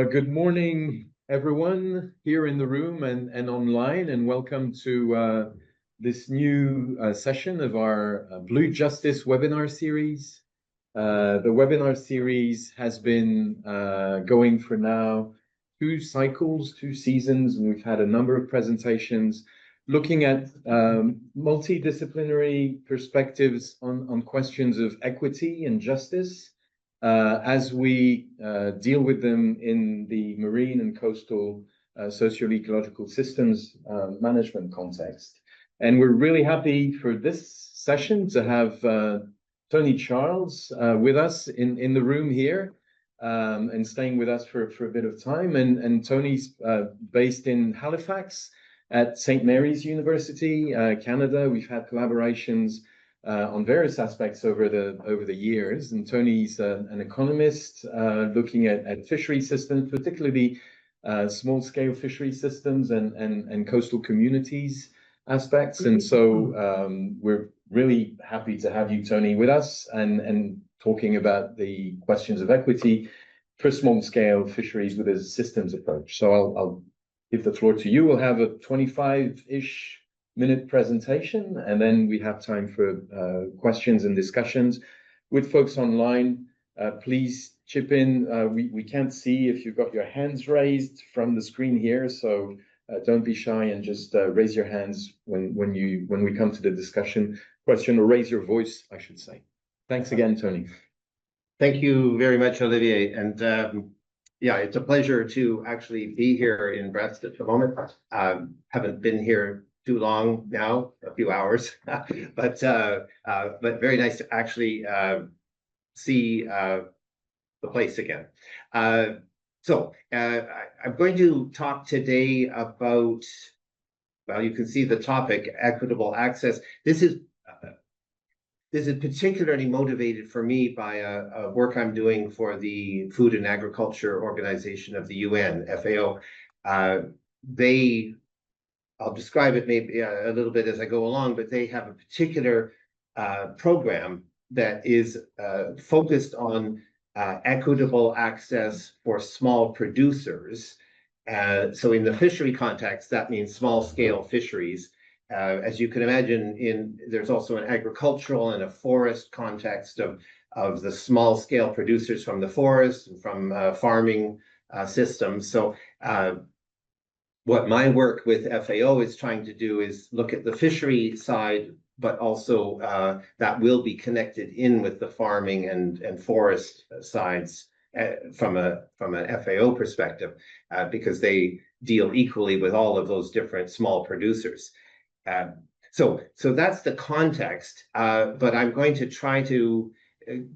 Good morning, everyone here in the room and online, and welcome to this new session of our Blue Justice webinar series. The webinar series has been going for now two cycles, two seasons, and we've had a number of presentations looking at multidisciplinary perspectives on questions of equity and justice. As we deal with them in the marine and coastal socio-ecological systems management context. And we're really happy for this session to have Tony Charles with us in the room here and staying with us for a bit of time. And Tony's based in Halifax at St. Mary's University, Canada. We've had collaborations on various aspects over the years, and Tony's an economist looking at fishery systems, particularly small-scale fishery systems and coastal communities aspects. And so we're really happy to have you, Tony, with us and talking about the questions of equity for small-scale fisheries with a systems approach. So I'll give the floor to you. We'll have a 25-ish minute presentation, and then we have time for questions and discussions with folks online. Please chip in. We can't see if you've got your hands raised from the screen here, so don't be shy and just raise your hands when we come to the discussion question, or raise your voice, I should say. Thanks again, Tony. Thank you very much, Olivier. And yeah, it's a pleasure to actually be here in Brest at the moment. Haven't been here too long now, a few hours, but very nice to actually see the place again. So I'm going to talk today about, well, you can see the topic, equitable access. This is particularly motivated for me by a work I'm doing for the Food and Agriculture Organization of the UN, FAO. I'll describe it maybe a little bit as I go along, but they have a particular program that is focused on equitable access for small producers. So in the fishery context, that means small-scale fisheries. As you can imagine, there's also an agricultural and a forest context of the small-scale producers from the forest and from farming systems. So what my work with FAO is trying to do is look at the fishery side, but also that will be connected in with the farming and forest sides from an FAO perspective, because they deal equally with all of those different small producers. So that's the context, but I'm going to try to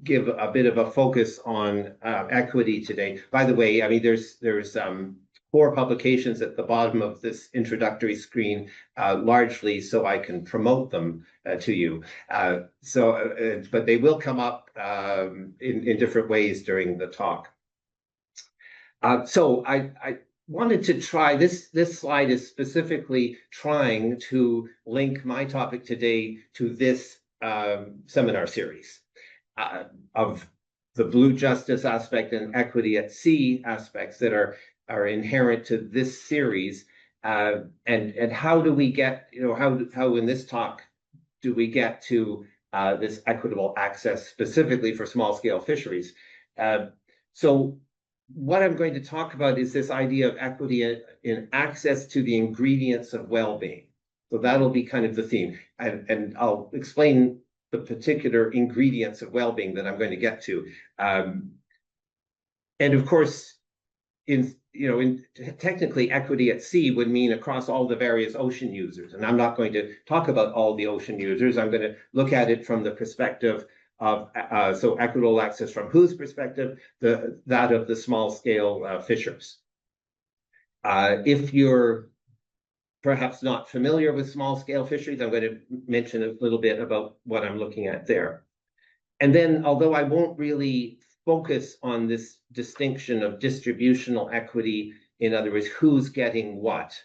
give a bit of a focus on equity today. By the way, I mean, there's 4 publications at the bottom of this introductory screen, largely so I can promote them to you. But they will come up in different ways during the talk. So I wanted to try, this slide is specifically trying to link my topic today to this seminar series of the blue justice aspect and equity at sea aspects that are inherent to this series, and how do we get, how in this talk do we get to this equitable access specifically for small-scale fisheries? So what I'm going to talk about is this idea of equity in access to the ingredients of well-being. So that'll be kind of the theme, and I'll explain the particular ingredients of well-being that I'm going to get to. And of course, technically, equity at sea would mean across all the various ocean users. And I'm not going to talk about all the ocean users. I'm going to look at it from the perspective of, so equitable access from whose perspective? That of the small-scale fishers. If you're perhaps not familiar with small-scale fisheries, I'm going to mention a little bit about what I'm looking at there. And then, although I won't really focus on this distinction of distributional equity, in other words, who's getting what,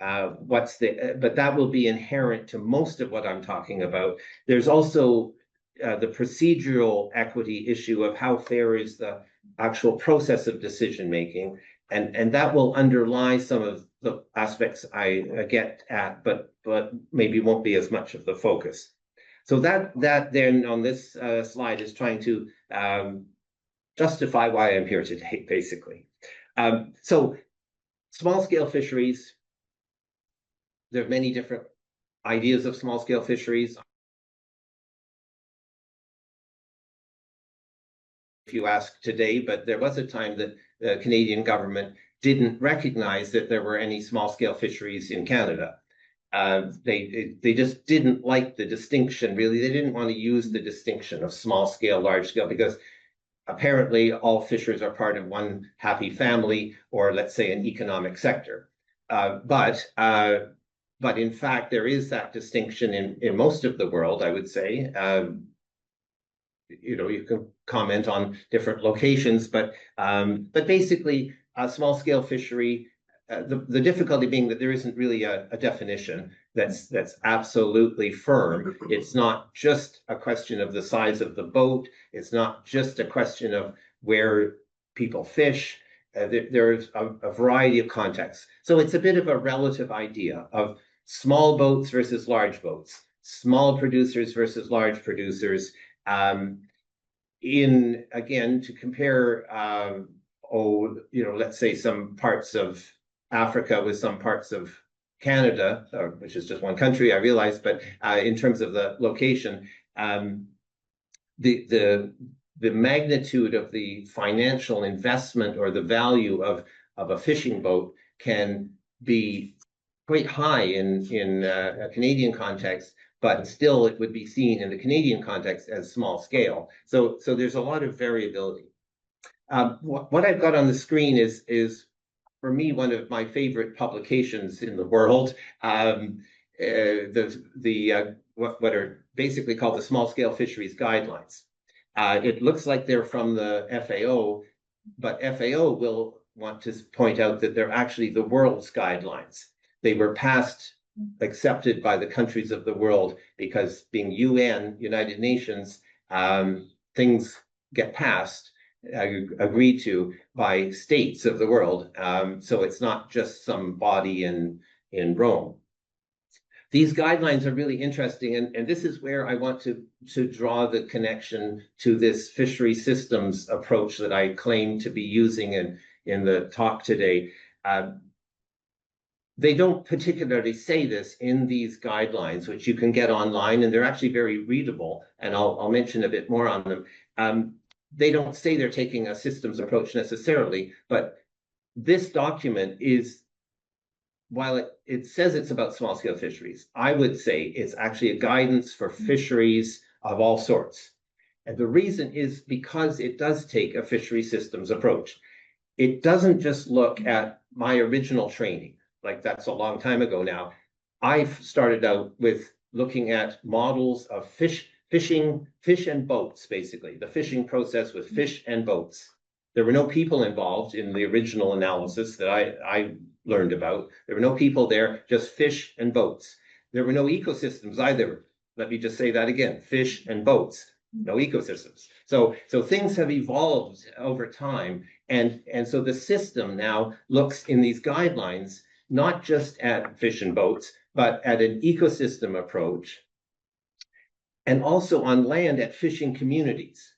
but that will be inherent to most of what I'm talking about. There's also the procedural equity issue of how fair is the actual process of decision making, and that will underlie some of the aspects I get at, but maybe won't be as much of the focus. So that then on this slide is trying to justify why I'm here today, basically. So small-scale fisheries, there are many different ideas of small-scale fisheries. If you ask today, but there was a time that the Canadian government didn't recognize that there were any small-scale fisheries in Canada. They just didn't like the distinction, really. They didn't want to use the distinction of small-scale, large-scale, because apparently all fishers are part of one happy family, or let's say an economic sector. But in fact, there is that distinction in most of the world, I would say. You can comment on different locations, but basically a small-scale fishery, the difficulty being that there isn't really a definition that's absolutely firm. It's not just a question of the size of the boat. It's not just a question of where people fish. There's a variety of contexts. So it's a bit of a relative idea of small boats versus large boats, small producers versus large producers. Again, to compare, let's say some parts of Africa with some parts of Canada, which is just one country, I realize, but in terms of the location, the magnitude of the financial investment or the value of a fishing boat can be quite high in a Canadian context, but still it would be seen in the Canadian context as small scale. So there's a lot of variability. What I've got on the screen is for me one of my favorite publications in the world. What are basically called the Small Scale Fisheries Guidelines. It looks like they're from the FAO, but FAO will want to point out that they're actually the world's guidelines. They were accepted by the countries of the world because being UN, United Nations, things get passed, agreed to by states of the world. So it's not just some body in Rome. These guidelines are really interesting, and this is where I want to draw the connection to this fishery systems approach that I claim to be using in the talk today. They don't particularly say this in these guidelines, which you can get online, and they're actually very readable, and I'll mention a bit more on them. They don't say they're taking a systems approach necessarily, but this document is, while it says it's about small-scale fisheries, I would say it's actually a guidance for fisheries of all sorts. And the reason is because it does take a fishery systems approach. It doesn't just look at my original training. Like that's a long time ago now. I've started out with looking at models of fish and boats, basically, the fishing process with fish and boats. There were no people involved in the original analysis that I learned about. There were no people there, just fish and boats. There were no ecosystems either. Let me just say that again, fish and boats, no ecosystems. So things have evolved over time. And so the system now looks in these guidelines not just at fish and boats, but at an ecosystem approach, and also on land at fishing communities.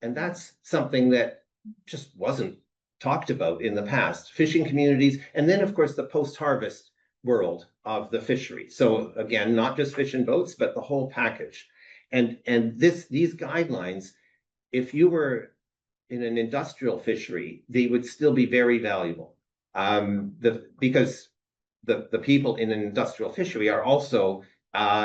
And that's something that just wasn't talked about in the past, fishing communities, and then of course the post-harvest world of the fishery. So again, not just fish and boats, but the whole package. And these guidelines, if you were in an industrial fishery, they would still be very valuable. Because the people in an industrial fishery are also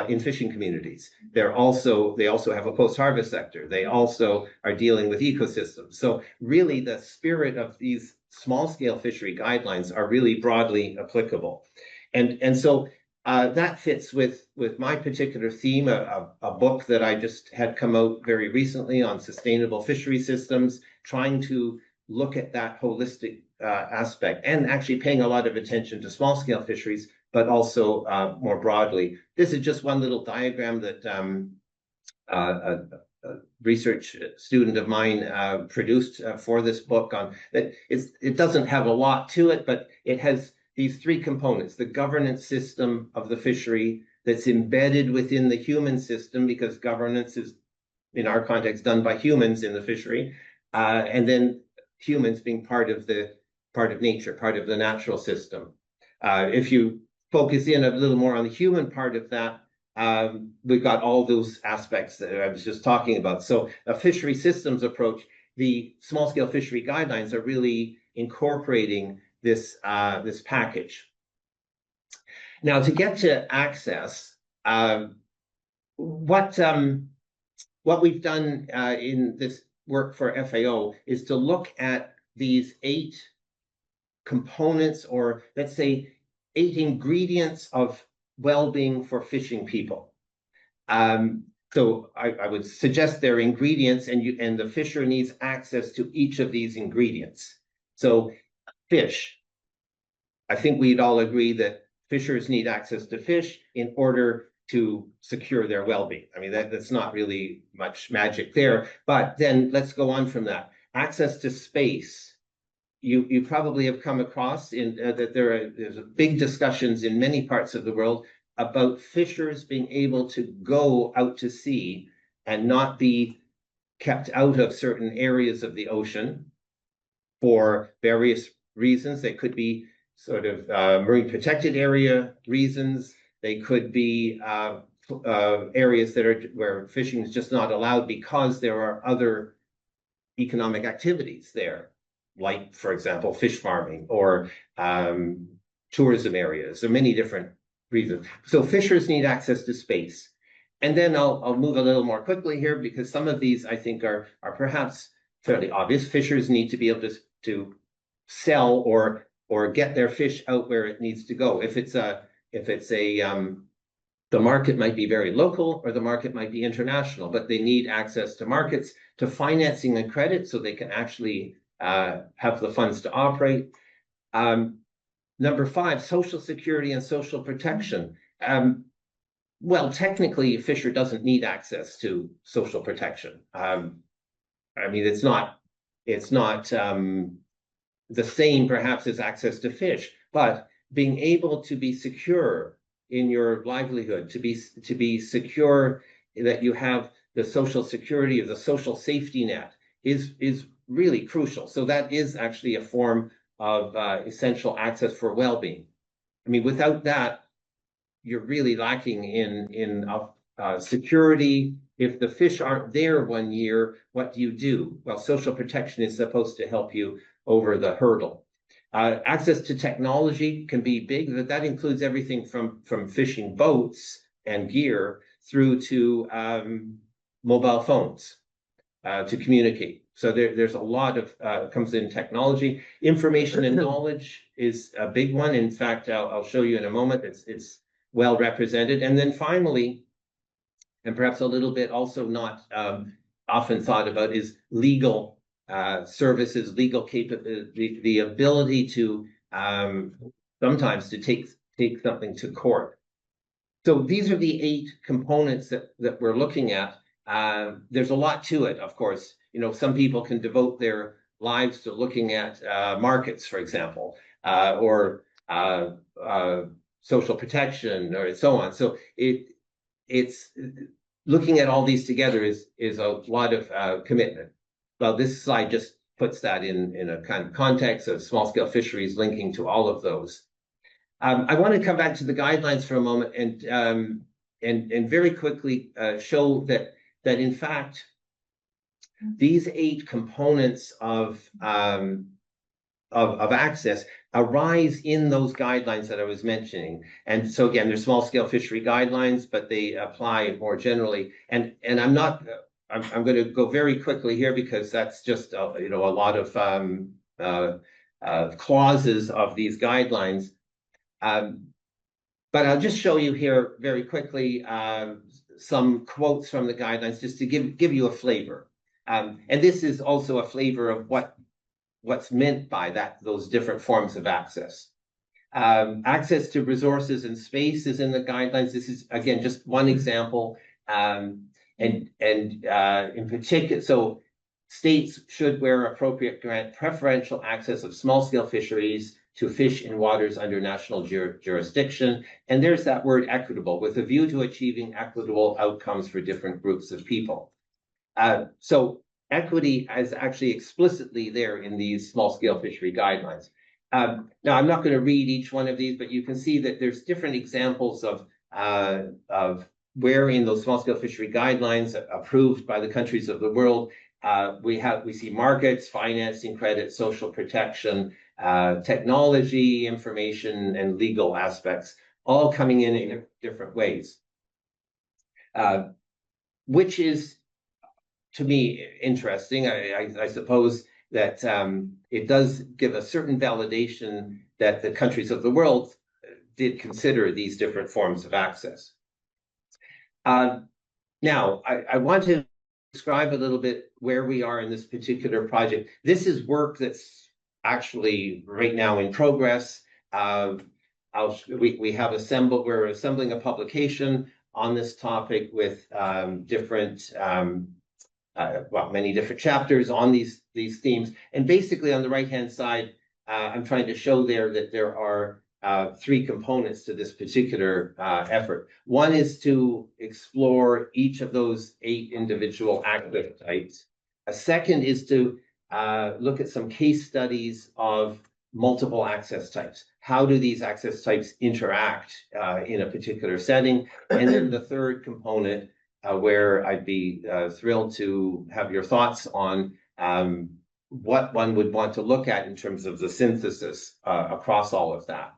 in fishing communities. They also have a post-harvest sector. They also are dealing with ecosystems. So really the spirit of these small-scale fishery guidelines are really broadly applicable. And so that fits with my particular theme, a book that I just had come out very recently on sustainable fishery systems, trying to look at that holistic aspect and actually paying a lot of attention to small-scale fisheries, but also more broadly. This is just one little diagram that research student of mine produced for this book on that. It doesn't have a lot to it, but it has these three components: the governance system of the fishery that's embedded within the human system, because governance is, in our context, done by humans in the fishery, and then humans being part of nature, part of the natural system. If you focus in a little more on the human part of that, we've got all those aspects that I was just talking about. So a fishery systems approach, the small scale fishery guidelines are really incorporating this package. Now, to get to access, what we've done in this work for FAO is to look at these 8 components, or let's say 8 ingredients of well-being for fishing people. So I would suggest they're ingredients, and the fisher needs access to each of these ingredients. So fish, I think we'd all agree that fishers need access to fish in order to secure their well-being. I mean, that's not really much magic there. But then let's go on from that. Access to space. You probably have come across that there's big discussions in many parts of the world about fishers being able to go out to sea and not be kept out of certain areas of the ocean for various reasons. They could be sort of marine protected area reasons. They could be areas where fishing is just not allowed because there are other economic activities there, like, for example, fish farming or tourism areas. There are many different reasons. So fishers need access to space. And then I'll move a little more quickly here, because some of these I think are perhaps fairly obvious. Fishers need to be able to sell or get their fish out where it needs to go. If it's the market might be very local, or the market might be international, but they need access to markets, to financing and credit, so they can actually have the funds to operate. Number 5, social security and social protection. Well, technically, a fisher doesn't need access to social protection. I mean, it's not the same, perhaps, as access to fish, but being able to be secure in your livelihood, to be secure that you have the social security, or the social safety net, is really crucial. So that is actually a form of essential access for well-being. I mean, without that, you're really lacking in security. If the fish aren't there one year, what do you do? Well, social protection is supposed to help you over the hurdle. Access to technology can be big. That includes everything from fishing boats and gear through to mobile phones to communicate. So there's a lot of comes in technology. Information and knowledge is a big one. In fact, I'll show you in a moment. It's well represented. And then finally, and perhaps a little bit also not often thought about, is legal services, legal capability, the ability to sometimes to take something to court. So these are the 8 components that we're looking at. There's a lot to it, of course. You know, some people can devote their lives to looking at markets, for example, or social protection, or so on. So it's looking at all these together is a lot of commitment. Well, this slide just puts that in a kind of context of small scale fisheries, linking to all of those. I want to come back to the guidelines for a moment and very quickly show that in fact these 8 components of access arise in those guidelines that I was mentioning. And so again, they're small scale fishery guidelines, but they apply more generally. And I'm going to go very quickly here, because that's just a lot of clauses of these guidelines. But I'll just show you here very quickly some quotes from the guidelines, just to give you a flavor. And this is also a flavor of what's meant by those different forms of access. Access to resources and space is in the guidelines. This is, again, just one example. And in particular, so states should, where appropriate, grant preferential access of small-scale fisheries to fish in waters under national jurisdiction. And there's that word equitable, with a view to achieving equitable outcomes for different groups of people. So equity is actually explicitly there in these small-scale fishery guidelines. Now, I'm not going to read each one of these, but you can see that there's different examples of where in those small-scale fishery guidelines approved by the countries of the world, we see markets, financing, credit, social protection, technology, information, and legal aspects all coming in different ways, which is, to me, interesting. I suppose that it does give a certain validation that the countries of the world did consider these different forms of access. Now, I want to describe a little bit where we are in this particular project. This is work that's actually right now in progress. We're assembling a publication on this topic with many different chapters on these themes. And basically on the right-hand side, I'm trying to show there that there are three components to this particular effort. One is to explore each of those 8 individual active types. A second is to look at some case studies of multiple access types. How do these access types interact in a particular setting? And then the third component, where I'd be thrilled to have your thoughts on what one would want to look at in terms of the synthesis across all of that.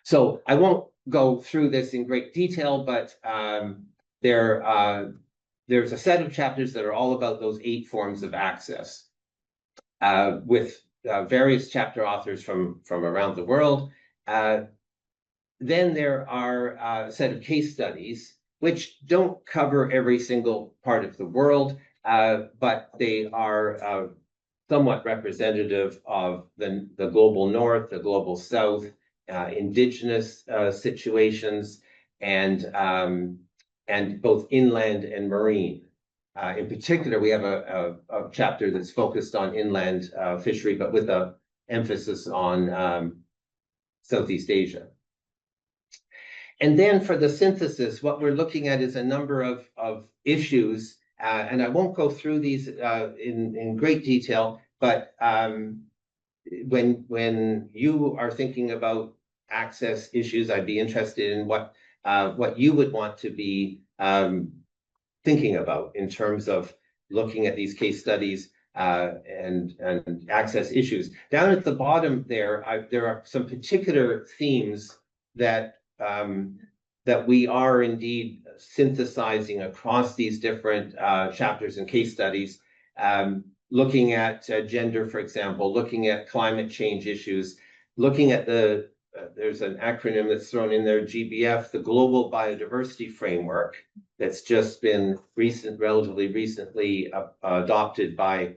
So I won't go through this in great detail, but there's a set of chapters that are all about those 8 forms of access, with various chapter authors from around the world. Then there are a set of case studies, which don't cover every single part of the world, but they are somewhat representative of the global north, the global south, indigenous situations, and both inland and marine. In particular, we have a chapter that's focused on inland fishery, but with an emphasis on Southeast Asia. And then for the synthesis, what we're looking at is a number of issues, and I won't go through these in great detail, but when you are thinking about access issues, I'd be interested in what you would want to be thinking about in terms of looking at these case studies and access issues. Down at the bottom there are some particular themes that we are indeed synthesizing across these different chapters and case studies, looking at gender, for example, looking at climate change issues, looking at there's an acronym that's thrown in there, GBF, the Global Biodiversity Framework, that's just been relatively recently adopted by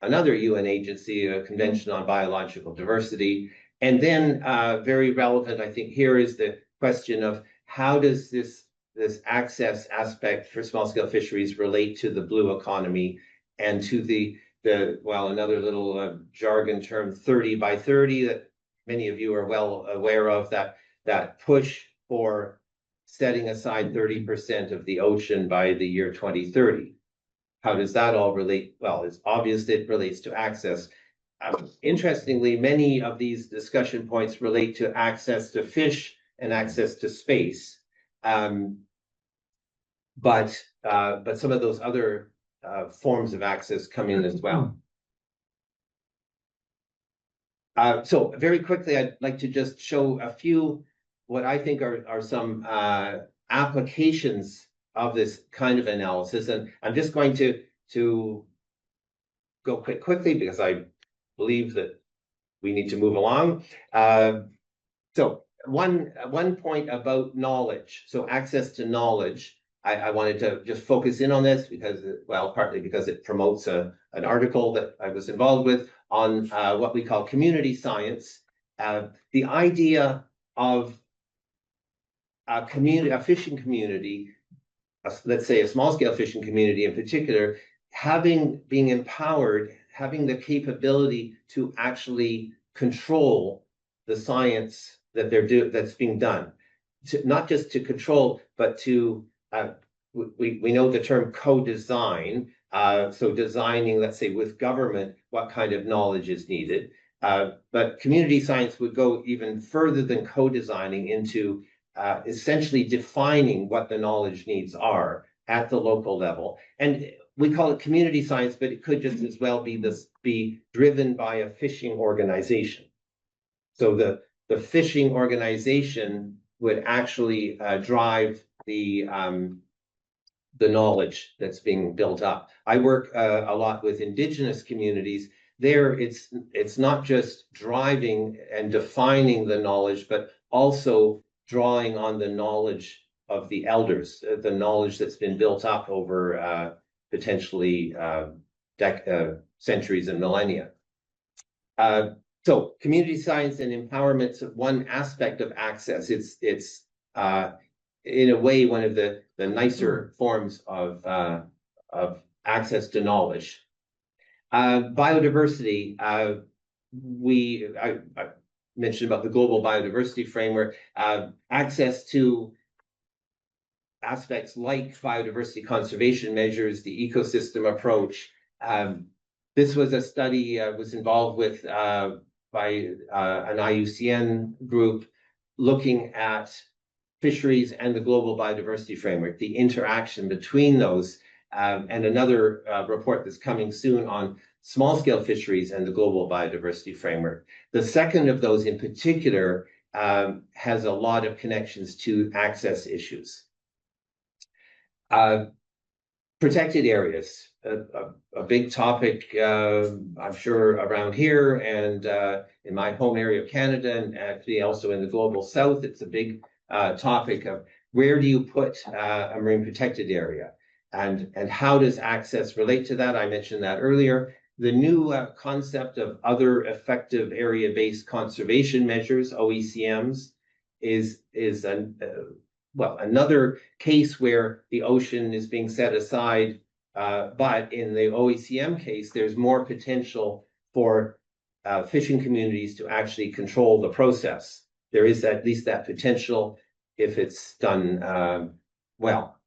another UN agency, a Convention on Biological Diversity. And then very relevant, I think, here is the question of how does this access aspect for small-scale fisheries relate to the blue economy and to another little jargon term, 30 by 30, that many of you are well aware of, that push for setting aside 30% of the ocean by the year 2030. How does that all relate? Well, it's obvious it relates to access. Interestingly, many of these discussion points relate to access to fish and access to space. But some of those other forms of access come in as well. So very quickly, I'd like to just show a few what I think are some applications of this kind of analysis. And I'm just going to go quickly because I believe that we need to move along. So one point about knowledge. So access to knowledge. I wanted to just focus in on this because, partly because it promotes an article that I was involved with on what we call community science. The idea of a fishing community let's say a small scale fishing community in particular, being empowered, having the capability to actually control the science that that's being done, not just to control, but to we know the term co-design. So designing, let's say, with government, what kind of knowledge is needed. But community science would go even further than co-designing into essentially defining what the knowledge needs are at the local level. And we call it community science, but it could just as well be driven by a fishing organization. So the fishing organization would actually drive the knowledge that's being built up. I work a lot with Indigenous communities. There, it's not just driving and defining the knowledge, but also drawing on the knowledge of the elders, the knowledge that's been built up over potentially centuries and millennia. So community science and empowerment is one aspect of access. It's in a way one of the nicer forms of access to knowledge. Biodiversity. I mentioned about the global biodiversity framework. Access to aspects like biodiversity conservation measures, the ecosystem approach. This was a study I was involved with by an IUCN group looking at fisheries and the global biodiversity framework, the interaction between those, and another report that's coming soon on small-scale fisheries and the global biodiversity framework. The second of those in particular has a lot of connections to access issues. Protected areas, a big topic, I'm sure, around here and in my home area of Canada, and actually also in the global south. It's a big topic of where do you put a marine protected area, and how does access relate to that? I mentioned that earlier. The new concept of other effective area-based conservation measures, OECMs, is another case where the ocean is being set aside, but in the OECM case, there's more potential for fishing communities to actually control the process. There is at least that potential if it's done well.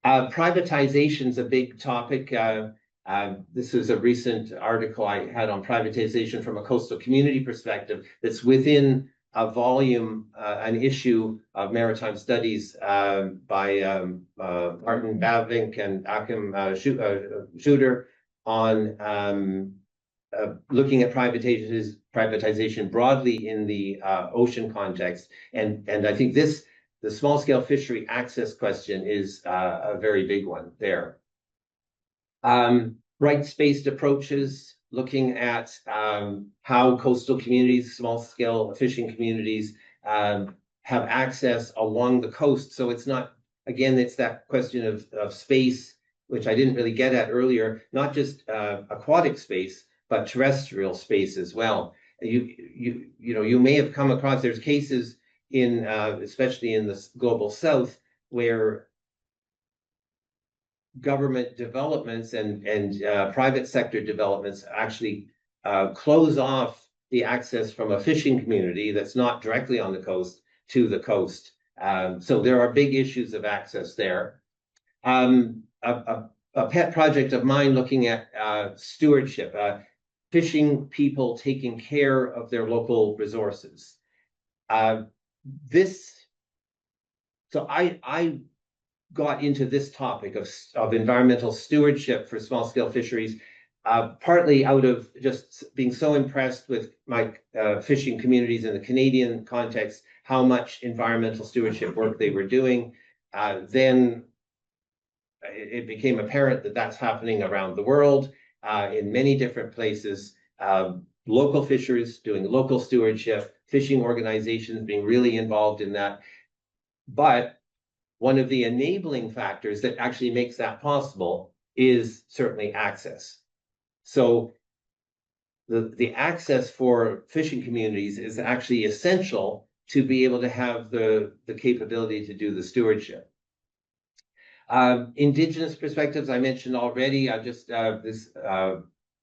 Privatization is a big topic. This was a recent article I had on privatization from a coastal community perspective that's within a volume, an issue of maritime studies by Martin Bavink and Achim Schuter on looking at privatization broadly in the ocean context. And I think the small scale fishery access question is a very big one there. Rights-based approaches, looking at how coastal communities, small-scale fishing communities have access along the coast. So it's not, again, it's that question of space, which I didn't really get at earlier, not just aquatic space, but terrestrial space as well. You may have come across, there's cases in, especially in the global south, where government developments and private sector developments actually close off the access from a fishing community that's not directly on the coast to the coast. So there are big issues of access there. A pet project of mine looking at stewardship, fishing people taking care of their local resources. So I got into this topic of environmental stewardship for small-scale fisheries, partly out of just being so impressed with my fishing communities in the Canadian context, how much environmental stewardship work they were doing. Then it became apparent that that's happening around the world in many different places. Local fishers doing local stewardship, fishing organizations being really involved in that. But one of the enabling factors that actually makes that possible is certainly access. So the access for fishing communities is actually essential to be able to have the capability to do the stewardship. Indigenous perspectives, I mentioned already. I just this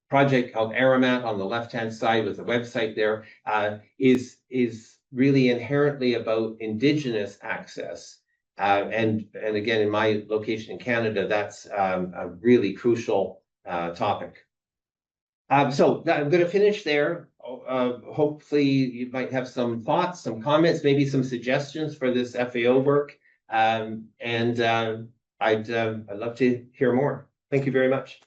project called environement on the left-hand side with a website there is really inherently about Indigenous access. And again, in my location in Canada, that's a really crucial topic. So I'm going to finish there. Hopefully you might have some thoughts, some comments, maybe some suggestions for this FAO work. I'd love to hear more. Thank you very much.